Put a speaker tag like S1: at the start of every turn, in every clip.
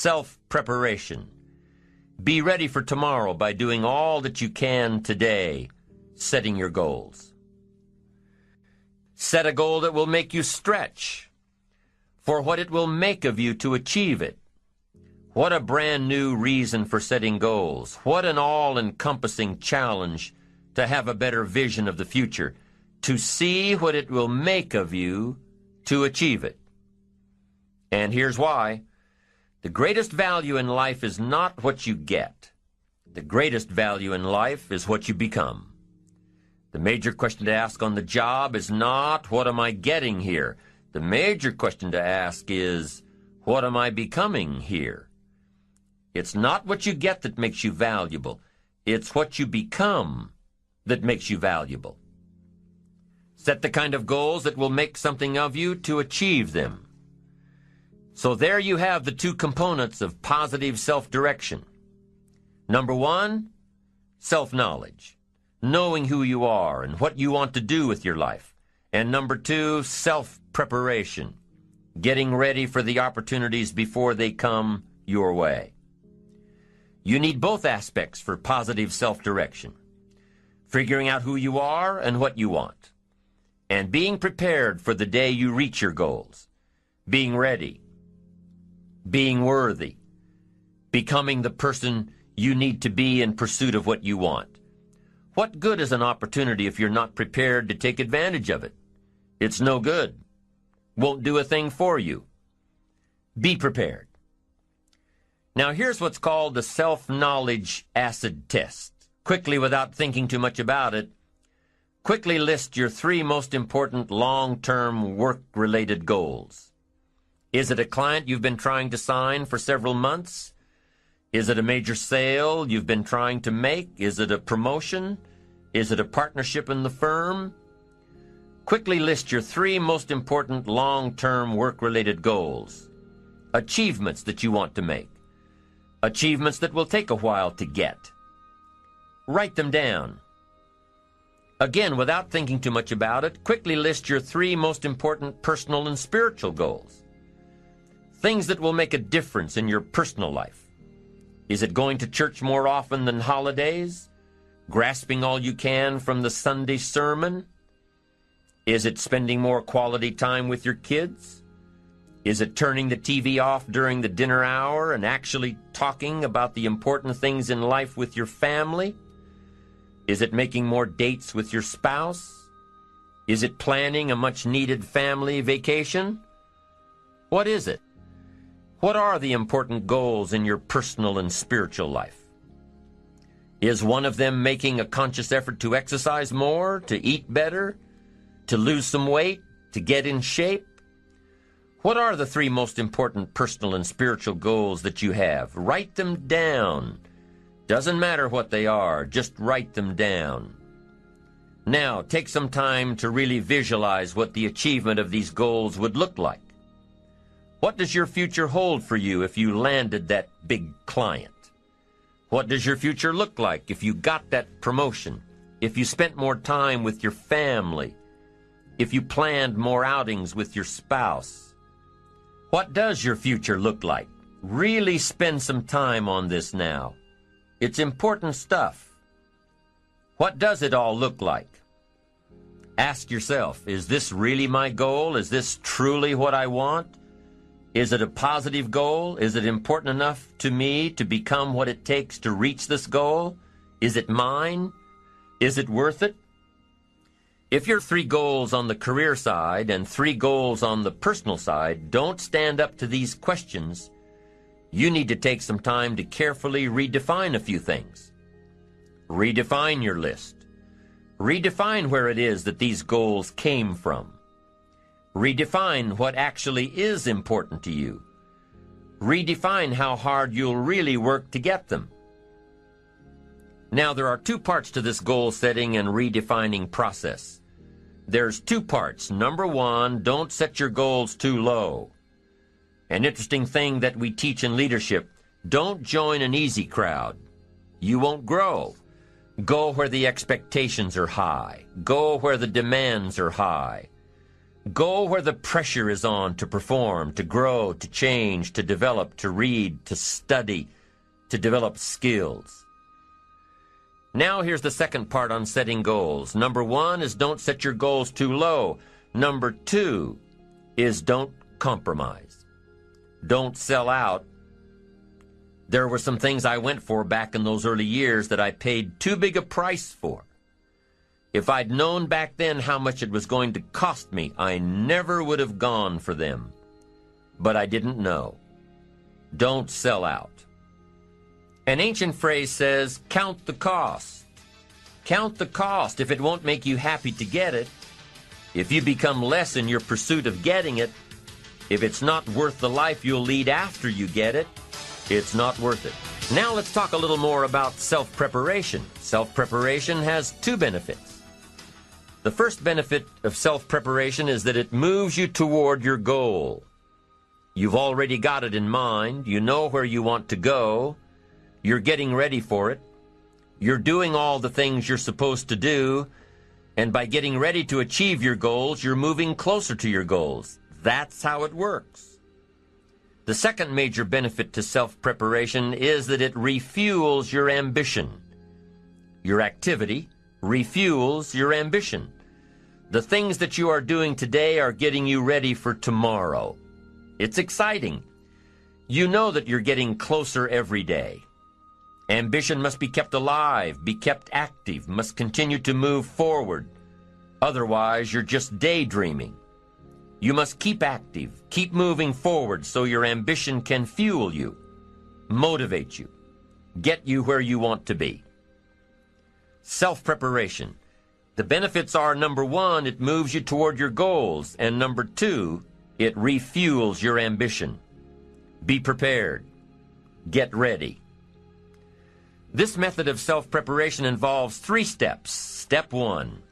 S1: self-preparation. Be ready for tomorrow by doing all that you can today, setting your goals. Set a goal that will make you stretch for what it will make of you to achieve it. What a brand new reason for setting goals. What an all-encompassing challenge to have a better vision of the future, to see what it will make of you to achieve it. And here's why. The greatest value in life is not what you get. The greatest value in life is what you become. The major question to ask on the job is not, what am I getting here? The major question to ask is, what am I becoming here? It's not what you get that makes you valuable. It's what you become that makes you valuable. Set the kind of goals that will make something of you to achieve them. So there you have the two components of positive self-direction. Number one, self-knowledge, knowing who you are and what you want to do with your life. And number two, self-preparation, getting ready for the opportunities before they come your way. You need both aspects for positive self-direction, figuring out who you are and what you want, and being prepared for the day you reach your goals, being ready, being worthy, becoming the person you need to be in pursuit of what you want. What good is an opportunity if you're not prepared to take advantage of it? It's no good. Won't do a thing for you. Be prepared. Now here's what's called the self-knowledge acid test. Quickly, without thinking too much about it, quickly list your 3 most important long-term work-related goals. Is it a client you've been trying to sign for several months? Is it a major sale you've been trying to make? Is it a promotion? Is it a partnership in the firm? Quickly list your 3 most important long-term work-related goals. Achievements that you want to make. Achievements that will take a while to get. Write them down. Again, without thinking too much about it, quickly list your 3 most important personal and spiritual goals. Things that will make a difference in your personal life. Is it going to church more often than holidays? Grasping all you can from the Sunday sermon? Is it spending more quality time with your kids? Is it turning the TV off during the dinner hour and actually talking about the important things in life with your family? Is it making more dates with your spouse? Is it planning a much-needed family vacation? What is it? What are the important goals in your personal and spiritual life? Is one of them making a conscious effort to exercise more, to eat better, to lose some weight, to get in shape? What are the 3 most important personal and spiritual goals that you have? Write them down. Doesn't matter what they are, just write them down. Now, take some time to really visualize what the achievement of these goals would look like. What does your future hold for you if you landed that big client? What does your future look like if you got that promotion? If you spent more time with your family? If you planned more outings with your spouse? What does your future look like? Really spend some time on this now. It's important stuff. What does it all look like? Ask yourself, is this really my goal? Is this truly what I want? Is it a positive goal? Is it important enough to me to become what it takes to reach this goal? Is it mine? Is it worth it? If your 3 goals on the career side and 3 goals on the personal side don't stand up to these questions, you need to take some time to carefully redefine a few things. Redefine your list. Redefine where it is that these goals came from. Redefine what actually is important to you. Redefine how hard you'll really work to get them. Now, there are 2 parts to this goal setting and redefining process. There's 2 parts. Number 1, don't set your goals too low. An interesting thing that we teach in leadership, don't join an easy crowd. You won't grow. Go where the expectations are high. Go where the demands are high. Go where the pressure is on to perform, to grow, to change, to develop, to read, to study, to develop skills. Now here's the second part on setting goals. Number 1 is don't set your goals too low. Number 2 is don't compromise. Don't sell out. There were some things I went for back in those early years that I paid too big a price for. If I'd known back then how much it was going to cost me, I never would have gone for them. But I didn't know. Don't sell out. An ancient phrase says, count the cost. Count the cost if it won't make you happy to get it. If you become less in your pursuit of getting it, if it's not worth the life you'll lead after you get it, it's not worth it. Now let's talk a little more about self-preparation. Self-preparation has 2 benefits. The first benefit of self-preparation is that it moves you toward your goal. You've already got it in mind. You know where you want to go. You're getting ready for it. You're doing all the things you're supposed to do. And by getting ready to achieve your goals, you're moving closer to your goals. That's how it works. The second major benefit to self-preparation is that it refuels your ambition. Your activity refuels your ambition. The things that you are doing today are getting you ready for tomorrow. It's exciting. You know that you're getting closer every day. Ambition must be kept alive, be kept active, must continue to move forward. Otherwise, you're just daydreaming. You must keep active, keep moving forward so your ambition can fuel you, motivate you, get you where you want to be. Self-preparation. The benefits are, number 1, it moves you toward your goals, and number 2, it refuels your ambition. Be prepared. Get ready. This method of self-preparation involves 3 steps. Step 1.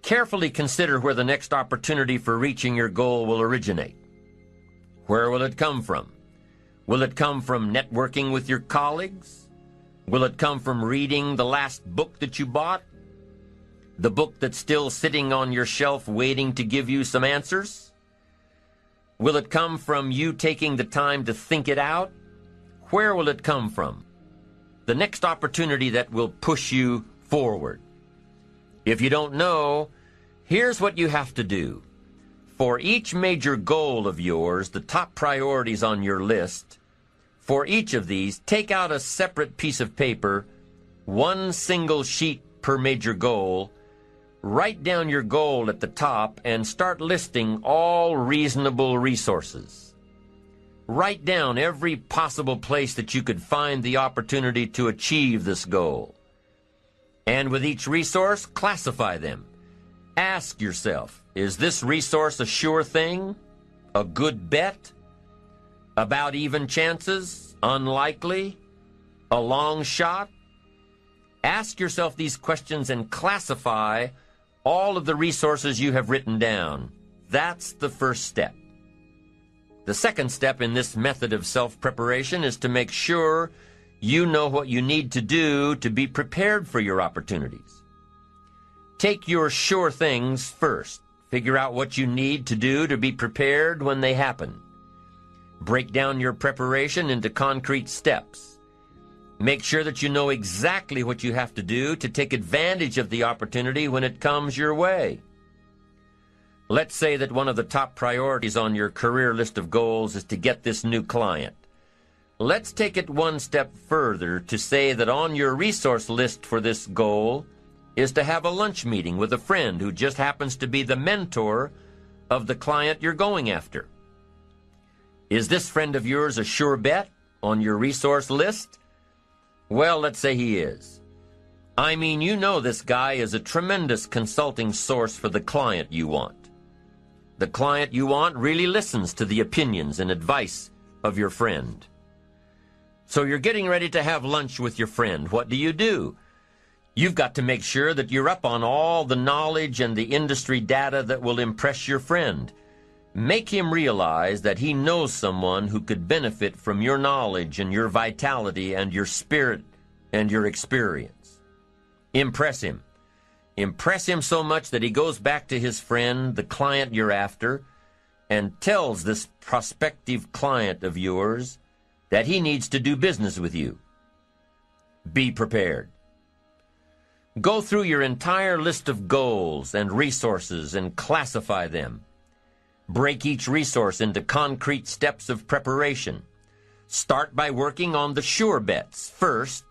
S1: Carefully consider where the next opportunity for reaching your goal will originate. Where will it come from? Will it come from networking with your colleagues? Will it come from reading the last book that you bought? The book that's still sitting on your shelf waiting to give you some answers? Will it come from you taking the time to think it out? Where will it come from? The next opportunity that will push you forward. If you don't know, here's what you have to do. For each major goal of yours, the top priorities on your list, for each of these, take out a separate piece of paper, 1 single sheet per major goal, write down your goal at the top, and start listing all reasonable resources. Write down every possible place that you could find the opportunity to achieve this goal. And with each resource, classify them. Ask yourself, is this resource a sure thing? A good bet? About even chances? Unlikely? A long shot? Ask yourself these questions and classify all of the resources you have written down. That's the first step. The second step in this method of self-preparation is to make sure you know what you need to do to be prepared for your opportunities. Take your sure things first. Figure out what you need to do to be prepared when they happen. Break down your preparation into concrete steps. Make sure that you know exactly what you have to do to take advantage of the opportunity when it comes your way. Let's say that one of the top priorities on your career list of goals is to get this new client. Let's take it 1 step further to say that on your resource list for this goal is to have a lunch meeting with a friend who just happens to be the mentor of the client you're going after. Is this friend of yours a sure bet on your resource list? Well, let's say he is. I mean, you know this guy is a tremendous consulting source for the client you want. The client you want really listens to the opinions and advice of your friend. So you're getting ready to have lunch with your friend. What do? You've got to make sure that you're up on all the knowledge and the industry data that will impress your friend. Make him realize that he knows someone who could benefit from your knowledge and your vitality and your spirit and your experience. Impress him. Impress him so much that he goes back to his friend, the client you're after, and tells this prospective client of yours that he needs to do business with you. Be prepared. Go through your entire list of goals and resources and classify them. Break each resource into concrete steps of preparation. Start by working on the sure bets first,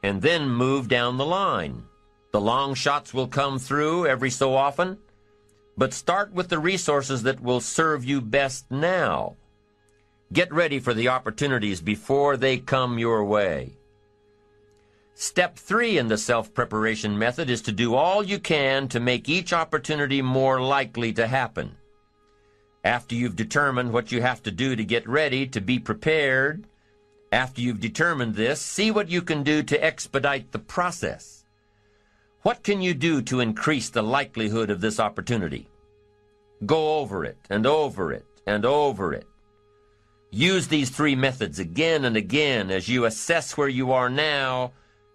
S1: and then move down the line. The long shots will come through every so often, but start with the resources that will serve you best now. Get ready for the opportunities before they come your way. Step 3 in the self-preparation method is to do all you can to make each opportunity more likely to happen. After you've determined what you have to do to get ready, to be prepared, after you've determined this, see what you can do to expedite the process. What can you do to increase the likelihood of this opportunity? Go over it and over it and over it. Use these 3 methods again and again as you assess where you are now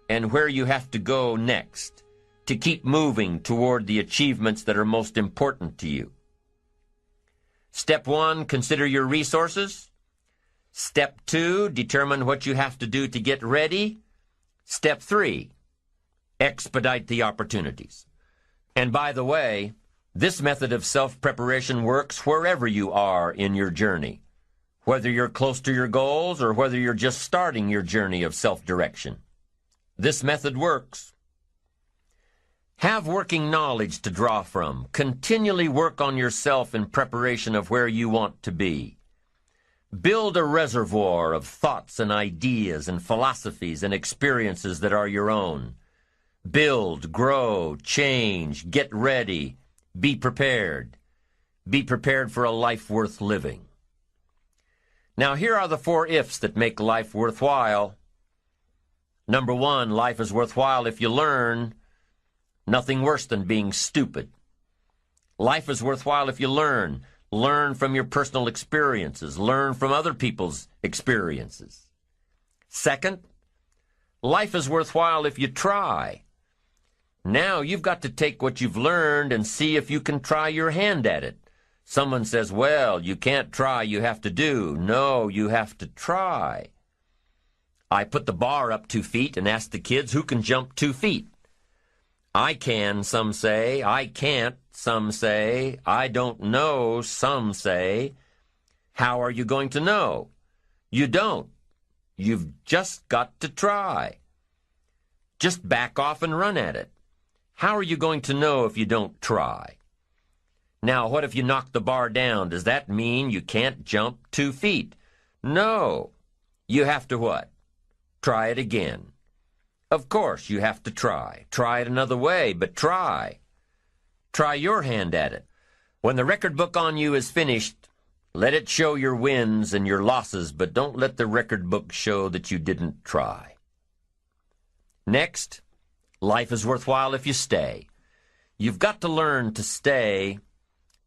S1: and where you have to go next to keep moving toward the achievements that are most important to you. Step 1, consider your resources. Step 2, determine what you have to do to get ready. Step 3, expedite the opportunities. And by the way, this method of self-preparation works wherever you are in your journey, whether you're close to your goals or whether you're just starting your journey of self-direction. This method works. Have working knowledge to draw from. Continually work on yourself in preparation of where you want to be. Build a reservoir of thoughts and ideas and philosophies and experiences that are your own. Build, grow, change, get ready, be prepared. Be prepared for a life worth living. Now, here are the 4 ifs that make life worthwhile. Number 1, life is worthwhile if you learn. Nothing worse than being stupid. Life is worthwhile if you learn. Learn from your personal experiences. Learn from other people's experiences. Second, life is worthwhile if you try. Now you've got to take what you've learned and see if you can try your hand at it. Someone says, well, you can't try, you have to do. No, you have to try. I put the bar up 2 feet and asked the kids who can jump 2 feet. I can, some say. I can't, some say. I don't know, some say. How are you going to know? You don't. You've just got to try. Just back off and run at it. How are you going to know if you don't try? Now, what if you knock the bar down? Does that mean you can't jump 2 feet? No. You have to what? Try it again. Of course, you have to try. Try it another way, but try. Try your hand at it. When the record book on you is finished, let it show your wins and your losses, but don't let the record book show that you didn't try. Next, life is worthwhile if you stay. You've got to learn to stay.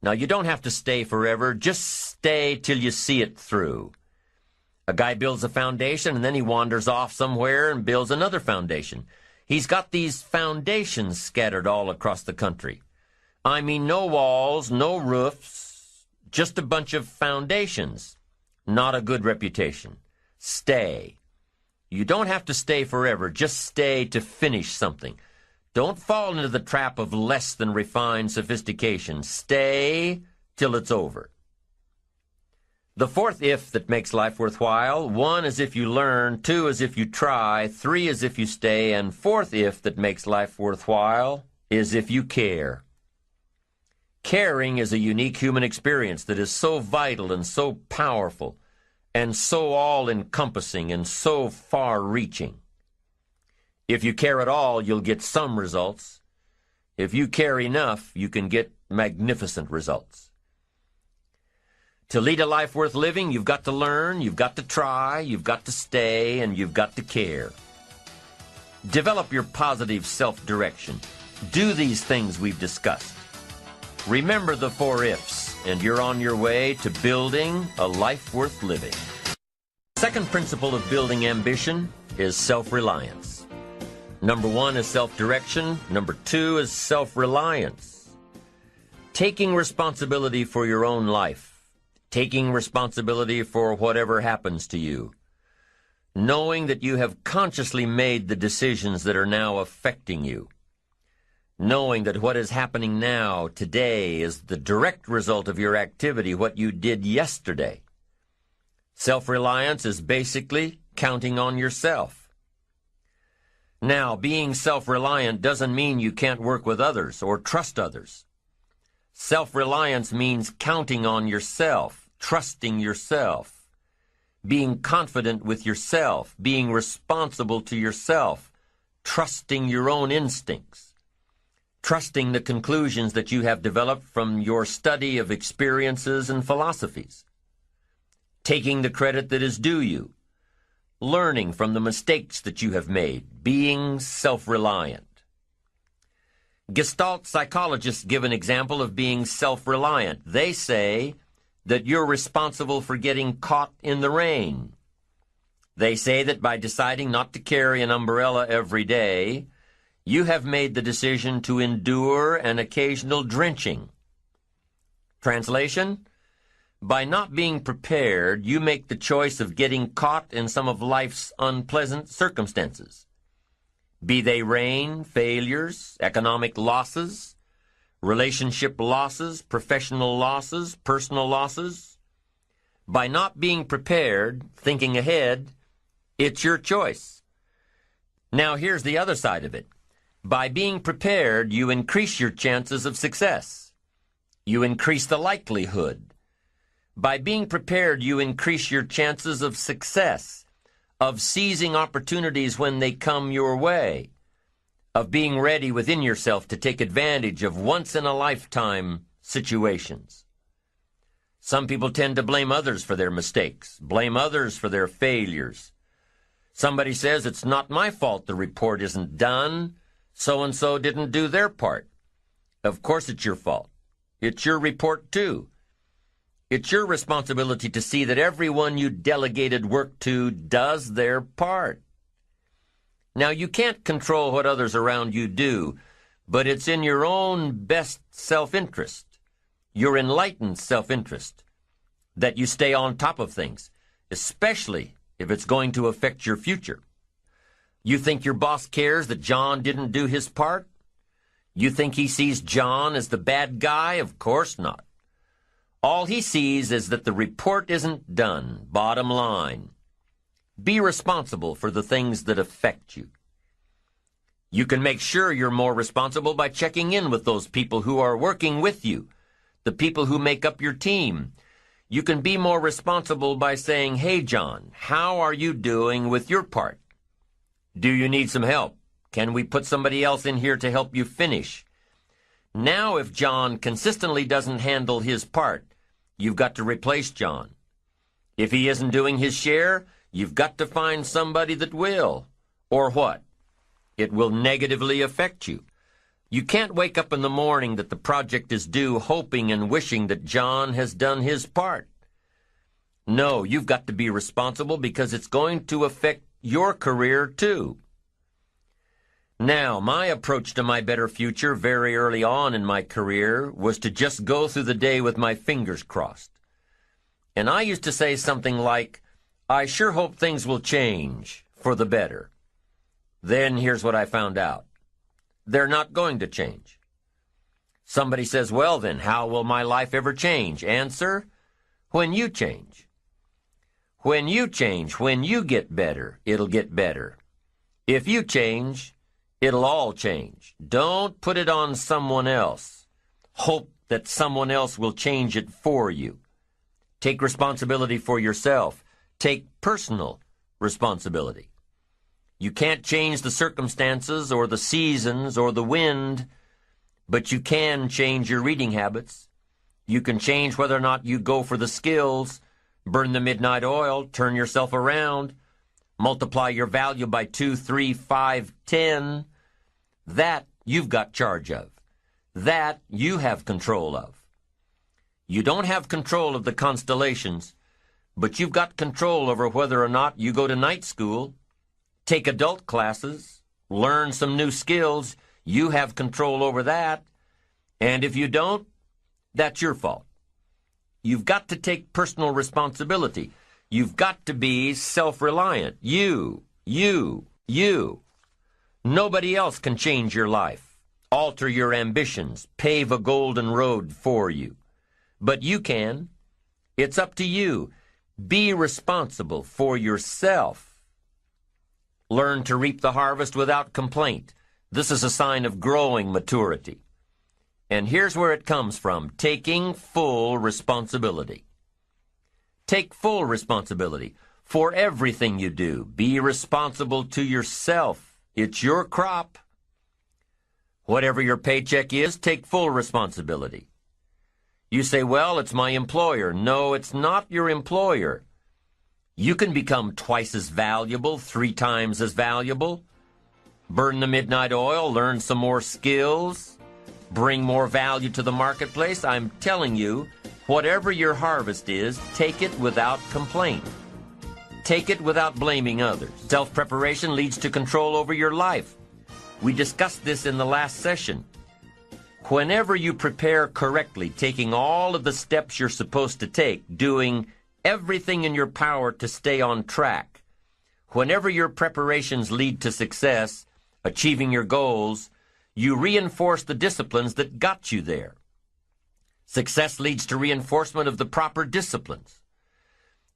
S1: Now, you don't have to stay forever. Just stay till you see it through. A guy builds a foundation, and then he wanders off somewhere and builds another foundation. He's got these foundations scattered all across the country. I mean, no walls, no roofs, just a bunch of foundations. Not a good reputation. Stay. You don't have to stay forever. Just stay to finish something. Don't fall into the trap of less than refined sophistication. Stay till it's over. The 4th if that makes life worthwhile, 1 is if you learn, 2 is if you try, 3 is if you stay, and 4th if that makes life worthwhile is if you care. Caring is a unique human experience that is so vital and so powerful and so all-encompassing and so far-reaching. If you care at all, you'll get some results. If you care enough, you can get magnificent results. To lead a life worth living, you've got to learn, you've got to try, you've got to stay, and you've got to care. Develop your positive self-direction. Do these things we've discussed. Remember the 4 ifs, and you're on your way to building a life worth living. The second principle of building ambition is self-reliance. Number 1 is self-direction. Number 2 is self-reliance. Taking responsibility for your own life. Taking responsibility for whatever happens to you. Knowing that you have consciously made the decisions that are now affecting you. Knowing that what is happening now, today, is the direct result of your activity, what you did yesterday. Self-reliance is basically counting on yourself. Now, being self-reliant doesn't mean you can't work with others or trust others. Self-reliance means counting on yourself, trusting yourself, being confident with yourself, being responsible to yourself, trusting your own instincts, trusting the conclusions that you have developed from your study of experiences and philosophies, taking the credit that is due you, learning from the mistakes that you have made, being self-reliant. Gestalt psychologists give an example of being self-reliant. They say that you're responsible for getting caught in the rain. They say that by deciding not to carry an umbrella every day, you have made the decision to endure an occasional drenching. Translation? By not being prepared, you make the choice of getting caught in some of life's unpleasant circumstances. Be they rain, failures, economic losses, relationship losses, professional losses, personal losses. By not being prepared, thinking ahead, it's your choice. Now here's the other side of it. By being prepared, you increase your chances of success. You increase the likelihood. By being prepared, you increase your chances of success, of seizing opportunities when they come your way, of being ready within yourself to take advantage of once-in-a-lifetime situations. Some people tend to blame others for their mistakes, blame others for their failures. Somebody says, it's not my fault the report isn't done, so-and-so didn't do their part. Of course it's your fault. It's your report too. It's your responsibility to see that everyone you delegated work to does their part. Now, you can't control what others around you do, but it's in your own best self-interest, your enlightened self-interest, that you stay on top of things, especially if it's going to affect your future. You think your boss cares that John didn't do his part? You think he sees John as the bad guy? Of course not. All he sees is that the report isn't done, bottom line. Be responsible for the things that affect you. You can make sure you're more responsible by checking in with those people who are working with you, the people who make up your team. You can be more responsible by saying, hey, John, how are you doing with your part? Do you need some help? Can we put somebody else in here to help you finish? Now, if John consistently doesn't handle his part, you've got to replace John. If he isn't doing his share, you've got to find somebody that will. Or what? It will negatively affect you. You can't wake up in the morning that the project is due hoping and wishing that John has done his part. No, you've got to be responsible because it's going to affect your career too. Now, my approach to my better future very early on in my career was to just go through the day with my fingers crossed. And I used to say something like, I sure hope things will change for the better. Then here's what I found out. They're not going to change. Somebody says, well then, how will my life ever change? Answer, when you change. When you change, when you get better, it'll get better. If you change, it'll all change. Don't put it on someone else. Hope that someone else will change it for you. Take responsibility for yourself. Take personal responsibility. You can't change the circumstances or the seasons or the wind, but you can change your reading habits. You can change whether or not you go for the skills, burn the midnight oil, turn yourself around, multiply your value by 2, 3, 5, 10. That you've got charge of. That you have control of. You don't have control of the constellations, but you've got control over whether or not you go to night school, take adult classes, learn some new skills. You have control over that. And if you don't, that's your fault. You've got to take personal responsibility. You've got to be self-reliant. You. Nobody else can change your life, alter your ambitions, pave a golden road for you. But you can. It's up to you. Be responsible for yourself. Learn to reap the harvest without complaint. This is a sign of growing maturity. And here's where it comes from: taking full responsibility. Take full responsibility for everything you do. Be responsible to yourself. It's your crop. Whatever your paycheck is, take full responsibility. You say, well, it's my employer. No, it's not your employer. You can become twice as valuable, 3 times as valuable. Burn the midnight oil, learn some more skills, bring more value to the marketplace. I'm telling you, whatever your harvest is, take it without complaint. Take it without blaming others. Self-preparation leads to control over your life. We discussed this in the last session. Whenever you prepare correctly, taking all of the steps you're supposed to take, doing everything in your power to stay on track, whenever your preparations lead to success, achieving your goals, you reinforce the disciplines that got you there. Success leads to reinforcement of the proper disciplines.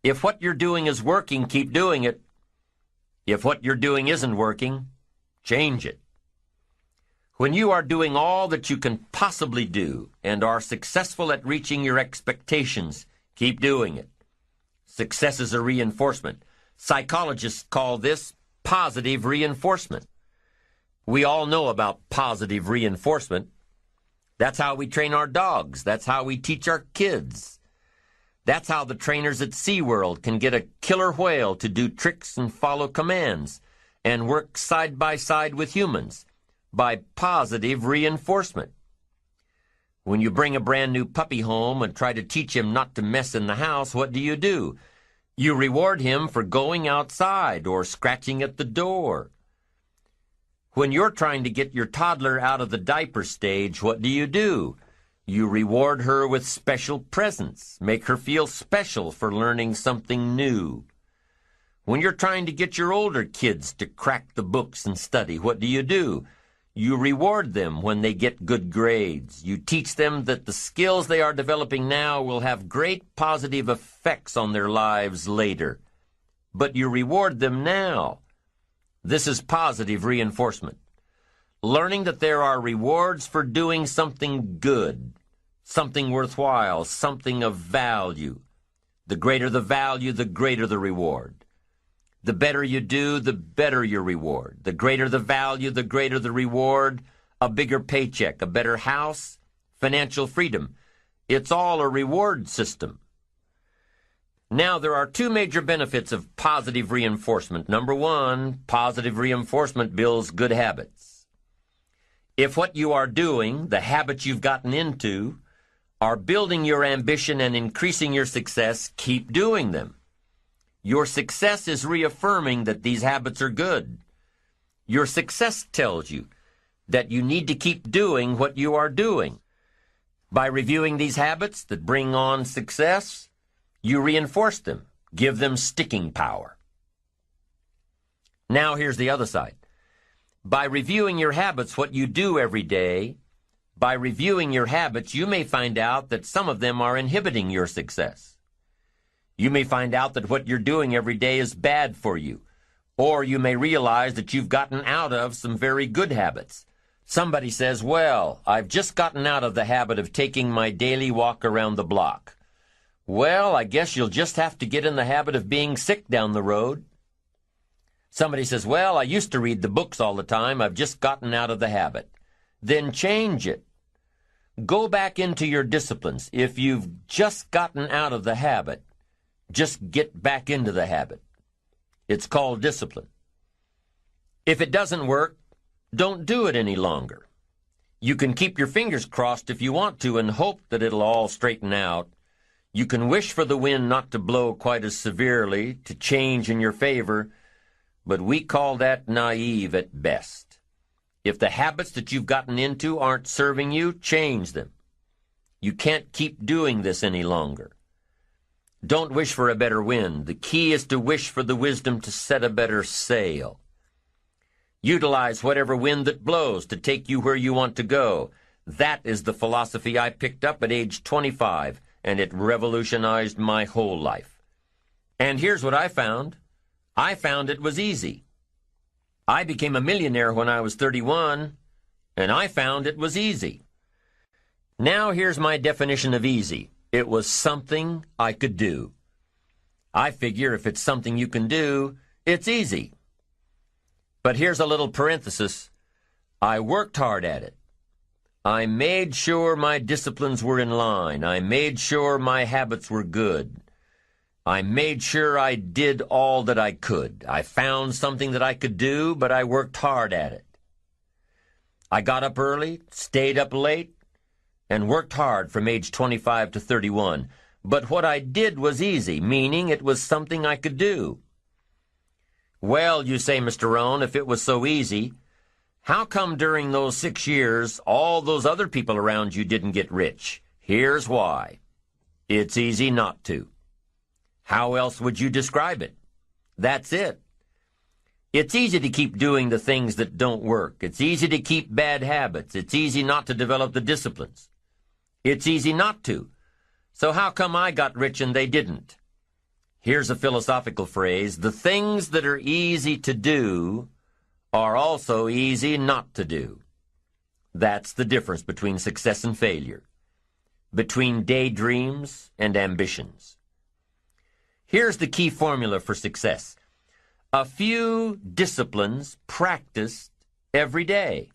S1: If what you're doing is working, keep doing it. If what you're doing isn't working, change it. When you are doing all that you can possibly do and are successful at reaching your expectations, keep doing it. Success is a reinforcement. Psychologists call this positive reinforcement. We all know about positive reinforcement. That's how we train our dogs. That's how we teach our kids. That's how the trainers at SeaWorld can get a killer whale to do tricks and follow commands and work side by side with humans, by positive reinforcement. When you bring a brand new puppy home and try to teach him not to mess in the house, what do? You reward him for going outside or scratching at the door. When you're trying to get your toddler out of the diaper stage, what do? You reward her with special presents, make her feel special for learning something new. When you're trying to get your older kids to crack the books and study, what do? You reward them when they get good grades. You teach them that the skills they are developing now will have great positive effects on their lives later. But you reward them now. This is positive reinforcement. Learning that there are rewards for doing something good, something worthwhile, something of value. The greater the value, the greater the reward. The better you do, the better your reward. The greater the value, the greater the reward. A bigger paycheck, a better house, financial freedom. It's all a reward system. Now, there are 2 major benefits of positive reinforcement. Number 1, positive reinforcement builds good habits. If what you are doing, the habits you've gotten into, are building your ambition and increasing your success, keep doing them. Your success is reaffirming that these habits are good. Your success tells you that you need to keep doing what you are doing. By reviewing these habits that bring on success, you reinforce them, give them sticking power. Now here's the other side. By reviewing your habits, what you do every day, by reviewing your habits, you may find out that some of them are inhibiting your success. You may find out that what you're doing every day is bad for you, or you may realize that you've gotten out of some very good habits. Somebody says, well, I've just gotten out of the habit of taking my daily walk around the block. Well, I guess you'll just have to get in the habit of being sick down the road. Somebody says, well, I used to read the books all the time. I've just gotten out of the habit. Then change it. Go back into your disciplines. If you've just gotten out of the habit, just get back into the habit. It's called discipline. If it doesn't work, don't do it any longer. You can keep your fingers crossed if you want to and hope that it'll all straighten out. You can wish for the wind not to blow quite as severely, to change in your favor, but we call that naive at best. If the habits that you've gotten into aren't serving you, change them. You can't keep doing this any longer. Don't wish for a better wind. The key is to wish for the wisdom to set a better sail. Utilize whatever wind that blows to take you where you want to go. That is the philosophy I picked up at age 25, and it revolutionized my whole life. And here's what I found. I found it was easy. I became a millionaire when I was 31, and I found it was easy. Now here's my definition of easy. It was something I could do. I figure if it's something you can do, it's easy. But here's a little parenthesis. I worked hard at it. I made sure my disciplines were in line. I made sure my habits were good. I made sure I did all that I could. I found something that I could do, but I worked hard at it. I got up early, stayed up late, and worked hard from age 25 to 31. But what I did was easy, meaning it was something I could do. Well, you say, Mr. Rohn, if it was so easy, how come during those 6 years all those other people around you didn't get rich? Here's why. It's easy not to. How else would you describe it? That's it. It's easy to keep doing the things that don't work. It's easy to keep bad habits. It's easy not to develop the disciplines. It's easy not to. So how come I got rich and they didn't? Here's a philosophical phrase. The things that are easy to do are also easy not to do. That's the difference between success and failure, between daydreams and ambitions. Here's the key formula for success. A few disciplines practiced every day.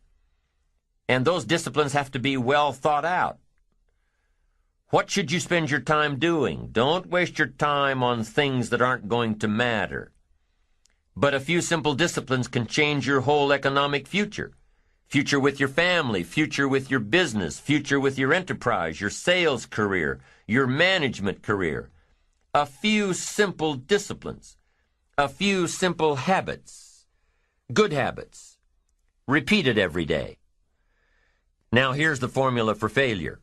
S1: And those disciplines have to be well thought out. What should you spend your time doing? Don't waste your time on things that aren't going to matter. But a few simple disciplines can change your whole economic future. Future with your family, future with your business, future with your enterprise, your sales career, your management career. A few simple disciplines. A few simple habits. Good habits. Repeated every day. Now here's the formula for failure.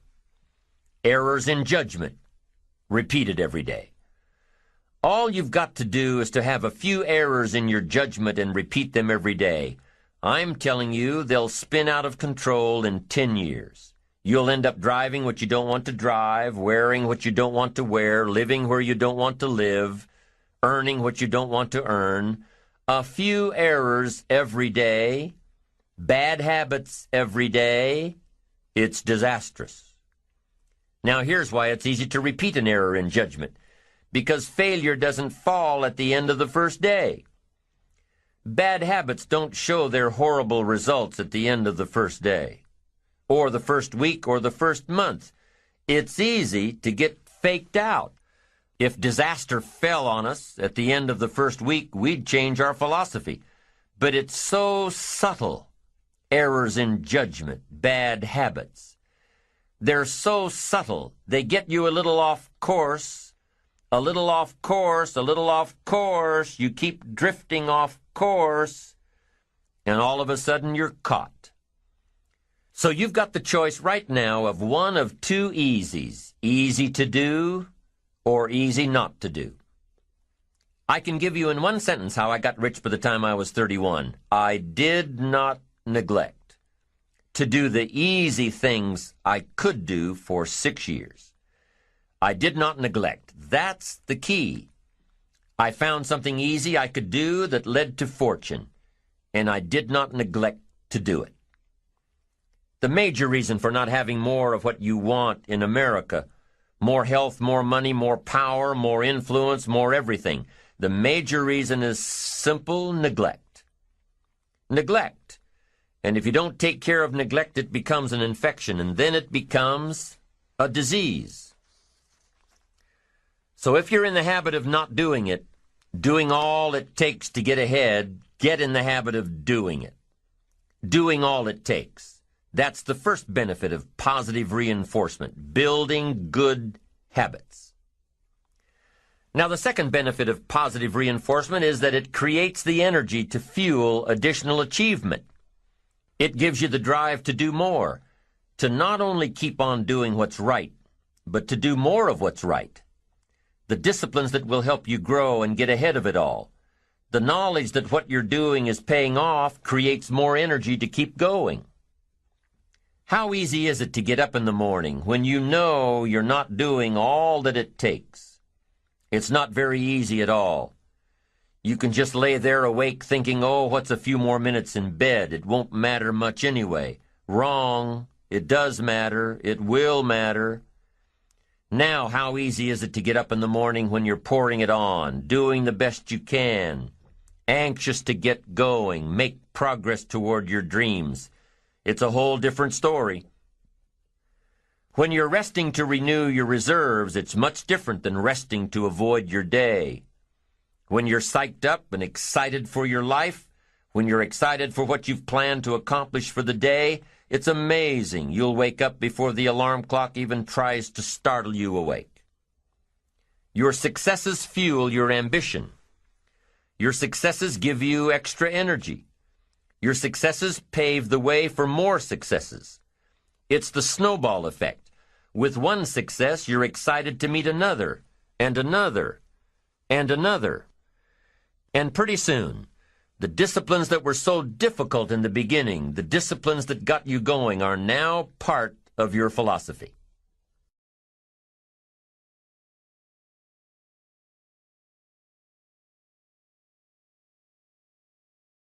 S1: Errors in judgment, repeated every day. All you've got to do is to have a few errors in your judgment and repeat them every day. I'm telling you, they'll spin out of control in 10 years. You'll end up driving what you don't want to drive, wearing what you don't want to wear, living where you don't want to live, earning what you don't want to earn. A few errors every day, bad habits every day. It's disastrous. Now here's why it's easy to repeat an error in judgment. Because failure doesn't fall at the end of the first day. Bad habits don't show their horrible results at the end of the first day, or the first week, or the first month. It's easy to get faked out. If disaster fell on us at the end of the first week, we'd change our philosophy. But it's so subtle. Errors in judgment, bad habits. They're so subtle, they get you a little off course, a little off course, a little off course. You keep drifting off course, and all of a sudden you're caught. So you've got the choice right now of one of two easies, easy to do or easy not to do. I can give you in one sentence how I got rich by the time I was 31. I did not neglect to do the easy things I could do for 6 years. I did not neglect. That's the key. I found something easy I could do that led to fortune, and I did not neglect to do it. The major reason for not having more of what you want in America, more health, more money, more power, more influence, more everything, the major reason is simple neglect. Neglect. And if you don't take care of neglect, it becomes an infection, and then it becomes a disease. So if you're in the habit of not doing it, doing all it takes to get ahead, get in the habit of doing it. Doing all it takes. That's the first benefit of positive reinforcement, building good habits. Now, the second benefit of positive reinforcement is that it creates the energy to fuel additional achievement. It gives you the drive to do more, to not only keep on doing what's right, but to do more of what's right. The disciplines that will help you grow and get ahead of it all. The knowledge that what you're doing is paying off creates more energy to keep going. How easy is it to get up in the morning when you know you're not doing all that it takes? It's not very easy at all. You can just lay there awake thinking, oh, what's a few more minutes in bed? It won't matter much anyway. Wrong. It does matter. It will matter. Now, how easy is it to get up in the morning when you're pouring it on, doing the best you can, anxious to get going, make progress toward your dreams? It's a whole different story. When you're resting to renew your reserves, it's much different than resting to avoid your day. When you're psyched up and excited for your life, when you're excited for what you've planned to accomplish for the day, it's amazing. You'll wake up before the alarm clock even tries to startle you awake. Your successes fuel your ambition. Your successes give you extra energy. Your successes pave the way for more successes. It's the snowball effect. With one success, you're excited to meet another, and another, and another. And pretty soon, the disciplines that were so difficult in the beginning, the disciplines that got you going, are now part of your philosophy.